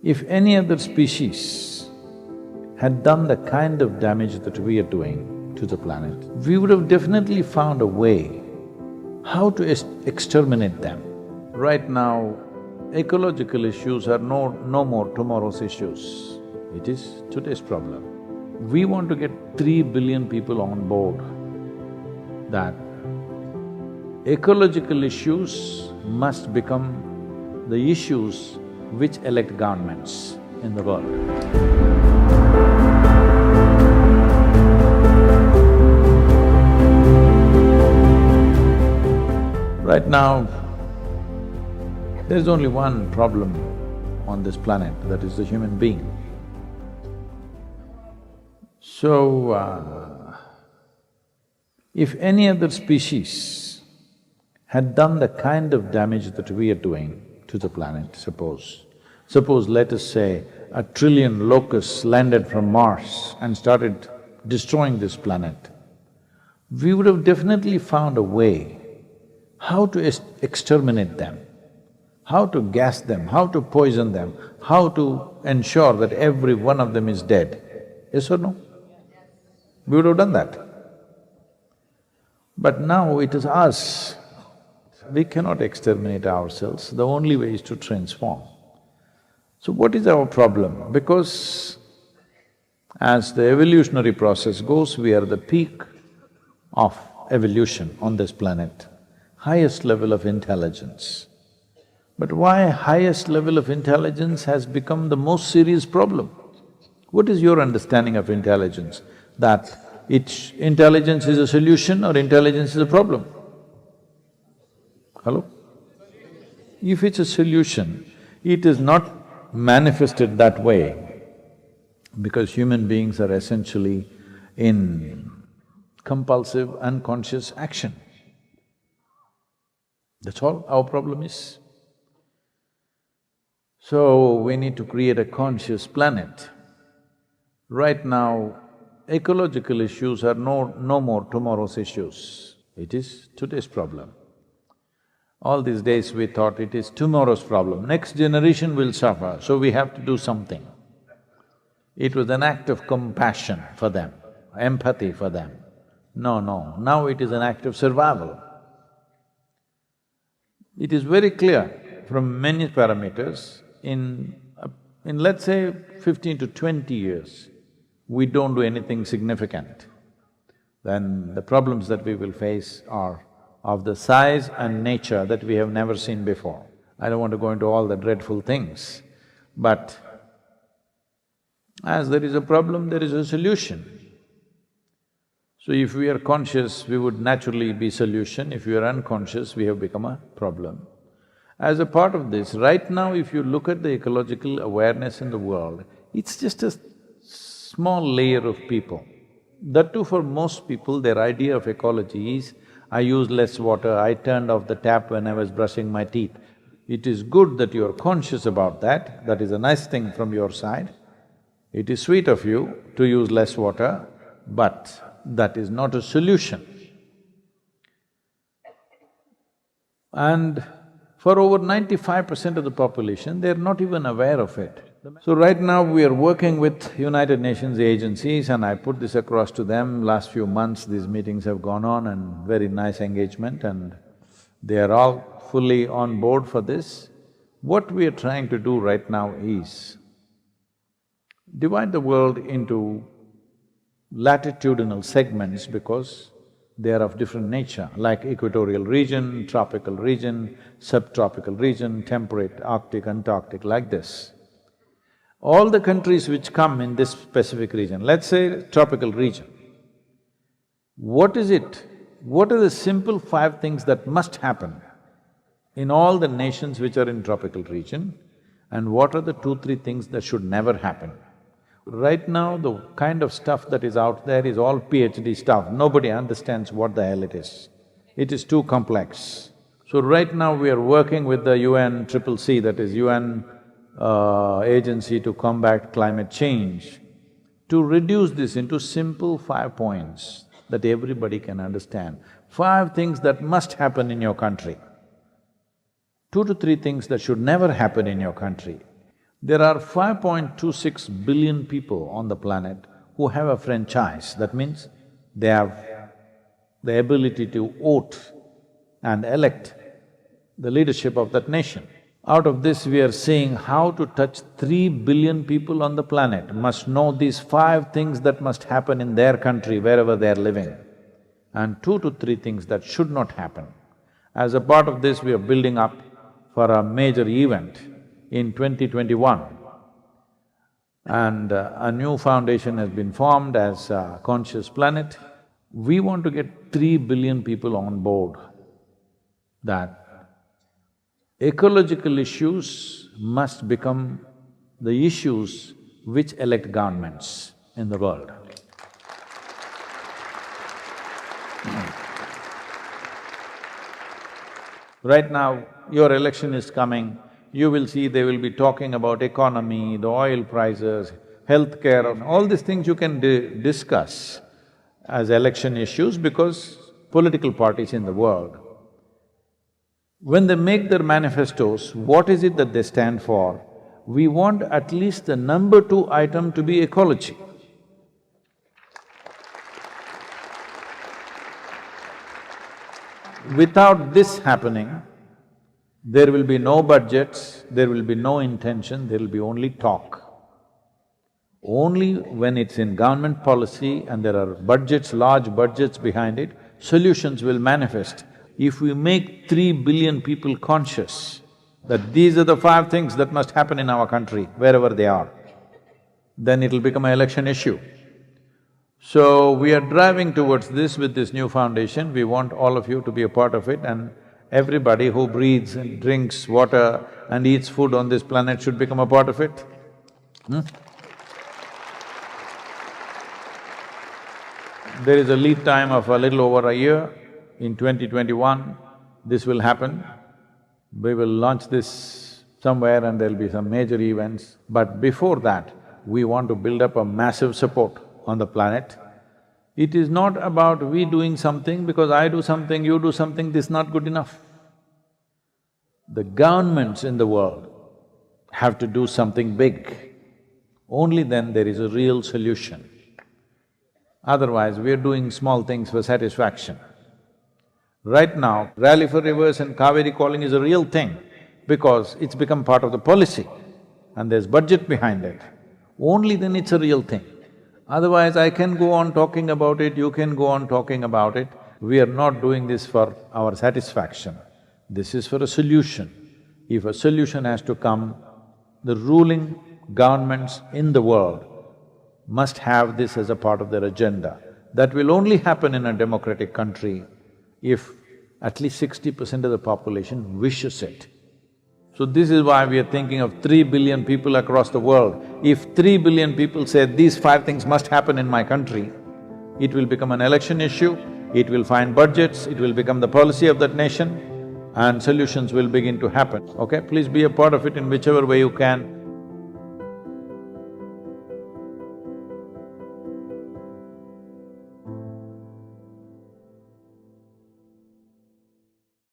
If any other species had done the kind of damage that we are doing to the planet, we would have definitely found a way how to exterminate them. Right now, ecological issues are no more tomorrow's issues. It is today's problem. We want to get 3 billion people on board that ecological issues must become the issues which elect governments in the world. Right now, there's only one problem on this planet, that is the human being. So, if any other species had done the kind of damage that we are doing to the planet, suppose let us say 1 trillion locusts landed from Mars and started destroying this planet, we would have definitely found a way how to exterminate them, how to gas them, how to poison them, how to ensure that every one of them is dead. Yes or no? We would have done that. But now it is us. We cannot exterminate ourselves, the only way is to transform. So what is our problem? Because as the evolutionary process goes, we are the peak of evolution on this planet, highest level of intelligence. But why highest level of intelligence has become the most serious problem? What is your understanding of intelligence? That intelligence is a solution or intelligence is a problem? Hello? If it's a solution, it is not manifested that way because human beings are essentially in compulsive, unconscious action. That's all our problem is. So, we need to create a conscious planet. Right now, ecological issues are no more tomorrow's issues. It is today's problem. All these days we thought it is tomorrow's problem, next generation will suffer, so we have to do something. It was an act of compassion for them, empathy for them. No, now it is an act of survival. It is very clear from many parameters, in let's say 15 to 20 years, we don't do anything significant, then the problems that we will face are of the size and nature that we have never seen before. I don't want to go into all the dreadful things, but as there is a problem, there is a solution. So if we are conscious, we would naturally be solution. If we are unconscious, we have become a problem. As a part of this, right now if you look at the ecological awareness in the world, it's just a small layer of people. That too, for most people, their idea of ecology is, I use less water, I turned off the tap when I was brushing my teeth. It is good that you are conscious about that is a nice thing from your side. It is sweet of you to use less water, but that is not a solution. And for over 95% of the population, they're not even aware of it. So right now we are working with United Nations agencies and I put this across to them. Last few months these meetings have gone on and very nice engagement and they are all fully on board for this. What we are trying to do right now is divide the world into latitudinal segments because they are of different nature, like equatorial region, tropical region, subtropical region, temperate, Arctic, Antarctic, like this. All the countries which come in this specific region, let's say tropical region, what is it? What are the simple 5 things that must happen in all the nations which are in tropical region, and what are the 2-3 things that should never happen? Right now, the kind of stuff that is out there is all PhD stuff, nobody understands what the hell it is. It is too complex. So right now we are working with the UNCCC, that is UN agency to combat climate change, to reduce this into simple 5 points that everybody can understand. 5 things that must happen in your country, 2 to 3 things that should never happen in your country. There are 5.26 billion people on the planet who have a franchise. That means they have the ability to vote and elect the leadership of that nation. Out of this, we are seeing how to touch 3 billion people on the planet must know these 5 things that must happen in their country wherever they are living, and 2 to 3 things that should not happen. As a part of this, we are building up for a major event in 2021. And a new foundation has been formed as Conscious Planet. We want to get 3 billion people on board that ecological issues must become the issues which elect governments in the world. Right now, your election is coming, you will see they will be talking about economy, the oil prices, healthcare, and all these things you can discuss as election issues because political parties in the world, when they make their manifestos, what is it that they stand for? We want at least the number 2 item to be ecology. Without this happening, there will be no budgets, there will be no intention, there will be only talk. Only when it's in government policy and there are budgets, large budgets behind it, solutions will manifest. If we make 3 billion people conscious that these are the 5 things that must happen in our country, wherever they are, then it'll become an election issue. So, we are driving towards this with this new foundation. We want all of you to be a part of it, and everybody who breathes and drinks water and eats food on this planet should become a part of it. There is a lead time of a little over a year. In 2021, this will happen. We will launch this somewhere and there'll be some major events. But before that, we want to build up a massive support on the planet. It is not about we doing something because I do something, you do something, this is not good enough. The governments in the world have to do something big. Only then there is a real solution. Otherwise, we are doing small things for satisfaction. Right now, Rally for Rivers and Kaveri calling is a real thing because it's become part of the policy and there's budget behind it. Only then it's a real thing. Otherwise, I can go on talking about it, you can go on talking about it. We are not doing this for our satisfaction. This is for a solution. If a solution has to come, the ruling governments in the world must have this as a part of their agenda. That will only happen in a democratic country if at least 60% of the population wishes it. So this is why we are thinking of 3 billion people across the world. If 3 billion people say, these 5 things must happen in my country, it will become an election issue, it will find budgets, it will become the policy of that nation, and solutions will begin to happen, okay? Please be a part of it in whichever way you can.